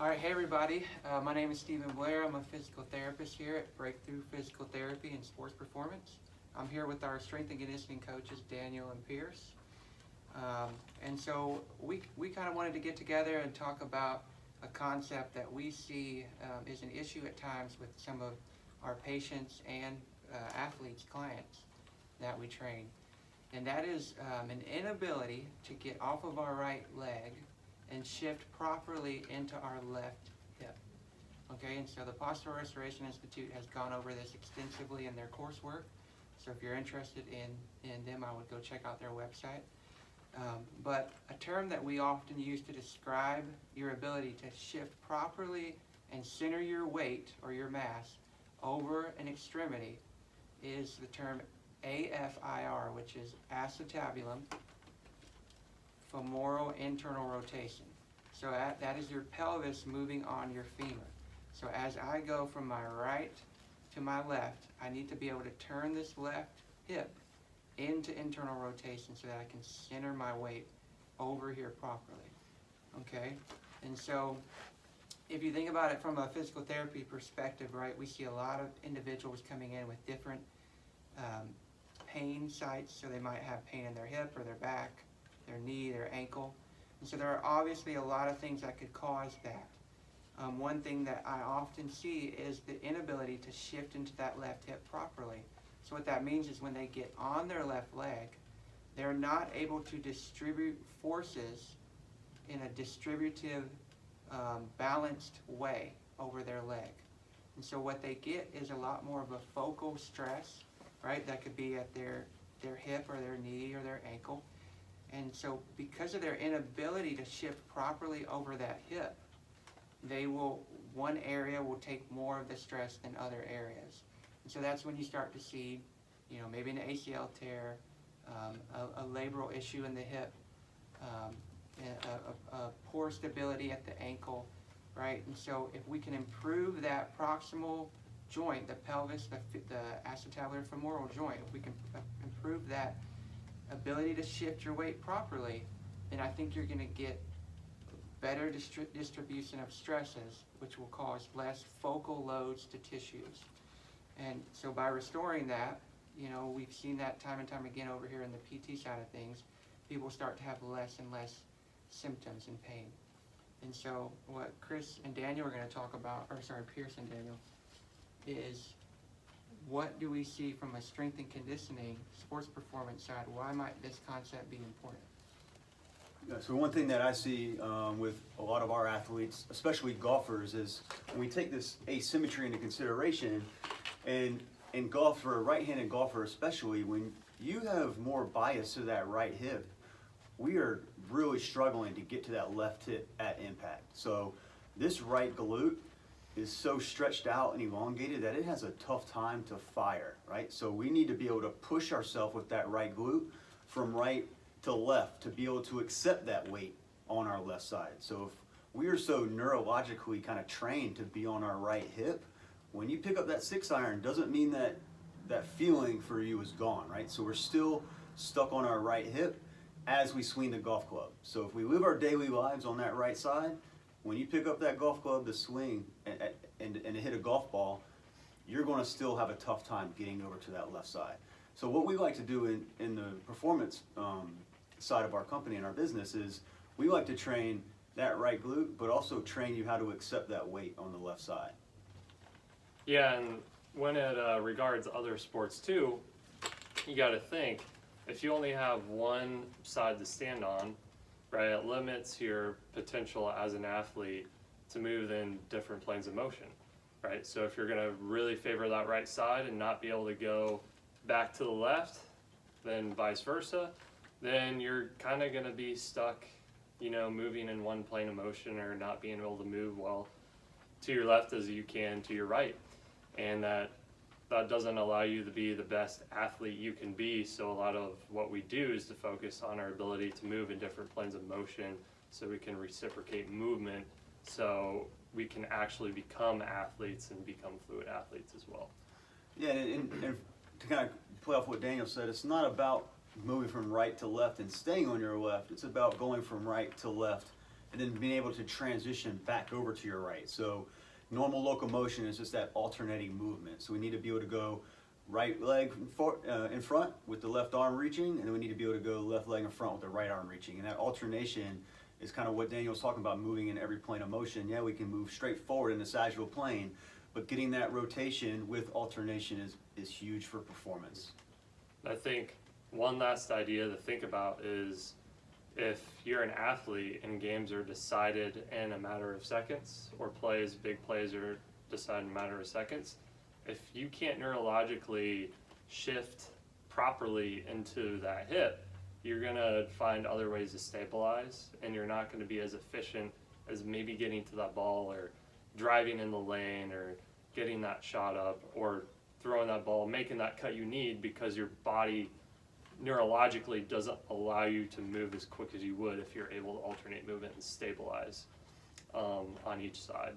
All right, hey everybody. My name is Stephen Blair. I'm a physical therapist here at Breakthrough Physical Therapy and Sports Performance. I'm here with our strength and conditioning coaches, Daniel and Pierce. And so we kind of wanted to get together and talk about a concept that we see is an issue at times with some of our patients and athletes, clients that we train. And that is an inability to get off of our right leg and shift properly into our left hip. Okay, and so the Postural Restoration Institute has gone over this extensively in their coursework. So if you're interested in them, I would go check out their website. But a term that we often use to describe your ability to shift properly and center your weight or your mass over an extremity is the term AFIR, which is acetabulum femoral internal rotation. So that is your pelvis moving on your femur. So as I go from my right to my left, I need to be able to turn this left hip into internal rotation so that I can center my weight over here properly. Okay? And so if you think about it from a physical therapy perspective, right, we see a lot of individuals coming in with different pain sites. So they might have pain in their hip or their back, their knee, their ankle. And so there are obviously a lot of things that could cause that. One thing that I often see is the inability to shift into that left hip properly. So what that means is when they get on their left leg, they're not able to distribute forces in a distributive, balanced way over their leg. And so what they get is a lot more of a focal stress, right? That could be at their hip or their knee or their ankle. And so because of their inability to shift properly over that hip, one area will take more of the stress than other areas. And so that's when you start to see, maybe an ACL tear, a labral issue in the hip, a poor stability at the ankle, right? And so if we can improve that proximal joint, the pelvis, the acetabular femoral joint, if we can improve that ability to shift your weight properly, then I think you're going to get better distribution of stresses, which will cause less focal loads to tissues. And so by restoring that, we've seen that time and time again over here in the PT side of things, people start to have less and less symptoms and pain. And so what Chris and Daniel are going to talk about, Pierce and Daniel, is what do we see from a strength and conditioning sports performance side? Why might this concept be important? Yeah, so one thing that I see with a lot of our athletes, especially golfers, is when we take this asymmetry into consideration, and in golf, for a right-handed golfer especially, when you have more bias to that right hip, we are really struggling to get to that left hip at impact. So this right glute is so stretched out and elongated that it has a tough time to fire, right? So we need to be able to push ourselves with that right glute from right to left to be able to accept that weight on our left side. So if we are so neurologically kind of trained to be on our right hip, when you pick up that 6-iron, doesn't mean that that feeling for you is gone, right? So we're still stuck on our right hip as we swing the golf club. So if we live our daily lives on that right side, when you pick up that golf club to swing and hit a golf ball, you're going to still have a tough time getting over to that left side. So what we like to do in the performance side of our company and our business is we like to train that right glute, but also train you how to accept that weight on the left side. Yeah, and when it regards other sports too, you got to think, if you only have one side to stand on, right, it limits your potential as an athlete to move in different planes of motion, right? So if you're going to really favor that right side and not be able to go back to the left, then vice versa, then you're kind of going to be stuck, moving in one plane of motion or not being able to move well to your left as you can to your right. And that doesn't allow you to be the best athlete you can be. So a lot of what we do is to focus on our ability to move in different planes of motion so we can reciprocate movement so we can actually become athletes and become fluid athletes as well. Yeah, and to kind of play off what Daniel said, it's not about moving from right to left and staying on your left. It's about going from right to left and then being able to transition back over to your right. So normal locomotion is just that alternating movement. So we need to be able to go right leg in front with the left arm reaching, and then we need to be able to go left leg in front with the right arm reaching. And that alternation is kind of what Daniel was talking about, moving in every plane of motion. Yeah, we can move straight forward in the sagittal plane, but getting that rotation with alternation is huge for performance. I think one last idea to think about is if you're an athlete and games are decided in a matter of seconds, or big plays are decided in a matter of seconds, if you can't neurologically shift properly into that hip, you're going to find other ways to stabilize, and you're not going to be as efficient as maybe getting to that ball or driving in the lane or getting that shot up or throwing that ball, making that cut you need, because your body neurologically doesn't allow you to move as quick as you would if you're able to alternate movement and stabilize on each side.